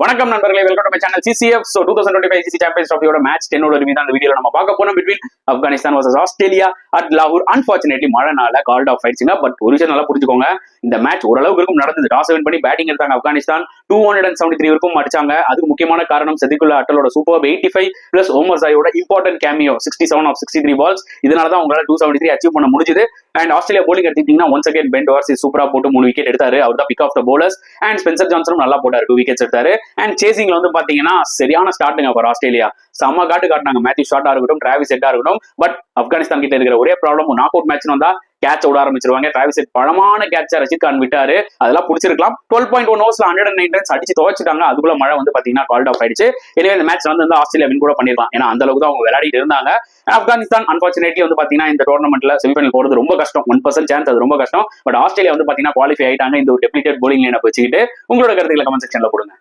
வணக்கம் நண்பர்களே, welcome to my channel CCF. So 2025 ICC Champions Trophy match 10 review தான் இந்த வீடியோல நம்ம பார்க்க போறோம். Between Afghanistan vs Australia at லாகூர். அன்பார்ச்சுனேட்லி மழைனால கால்ட் ஆஃப் ஆயிடுச்சுங்க. பட் ஒரு விஷயம் நல்லா புரிஞ்சுக்கோங்க, இந்த மேட்ச் ஓரளவுக்கு இருக்கும் நடந்தது. டாஸ் வின் பண்ணி பேட்டிங் எடுத்தாங்க ஆப்கானிஸ்தான். 273 வரைக்கும் அடிச்சாங்க. அதுக்கு முக்கியமான காரணம் சதிகுல்லா அட்டலோட சூப்பர் 85 பிளஸ் ஓமர் ஜாயோட இம்பார்ட்டன்ட் கேமியோ 67 ஆஃப் 63 பால்ஸ். இதனால தான் உங்களால 273 அச்சீவ் பண்ண முடிஞ்சது. அண்ட் ஆஸ்திரேலியா போலிங் எடுத்தீங்கன்னா ஒன்ஸ் அகேன் பென் டோர்சி சூப்பரா போட்டு 3 விக்கெட் எடுத்தாரு. அவர் தான் pick of the bowlers. And Spencer ஜான்சனும் நல்லா போட்டாரு, 2 விக்கெட்ஸ் எடுத்தாரு. அண்ட் சேசிங்ல வந்து பாத்தீங்கன்னா சரியான ஸ்டார்டிங் ஃபார் ஆஸ்திரேலியா. செம்ம காட்டுனாங்க. மேத்யூ ஷார்ட்டா இருக்கட்டும், டிராவிஸ் ஹெட்டா இருக்கட்டும். பட் ஆப்கானிஸ்தான் கிட்ட இருக்கிற ஒரே ப்ராப்ளம், நாக் அவுட் மேட்ச் வந்தா கேட்ச் விட ஆரம்பிச்சிருவாங்க. டிராவிஸ் ஹெட் பழமான கேட்சா ரஷித் கான் விட்டாரு, அதெல்லாம் பிடிச்சிருக்கலாம். 12.1 ஓவர்ஸ்ல 109 ரன்ஸ் அடிச்சு துவச்சிட்டாங்க. அதுக்குள்ள மழை வந்து பாத்தீங்கன்னா கால்ட் ஆஃப் ஆயிடுச்சு. எனவே இந்த மேட்ச் வந்து ஆஸ்திரேலியா வின் கூட பண்ணிருக்கலாம். ஏன்னா அந்த அளவுக்கு தான் அவங்க விளையாடிட்டு இருந்தாங்க. ஆப்கானிஸ்தான் அன்பார்ச்சுனேட்லி வந்து பாத்தீங்கன்னா இந்த டோர்னமெண்ட்ல செமிஃபைனல் போறது ரொம்ப கஷ்டம். 1% சான்ஸ், அது ரொம்ப கஷ்டம். பட் ஆஸ்திரேலியா வந்து பாத்தீங்கன்னா குவாலிஃபை ஆயிட்டாங்க இந்த ஒரு டெப்ளிகேட் போலிங் லைனை வச்சுக்கிட்டு. உங்களோட கருத்துக்களை கமெண்ட் செக்ஷன்ல போடுங்க.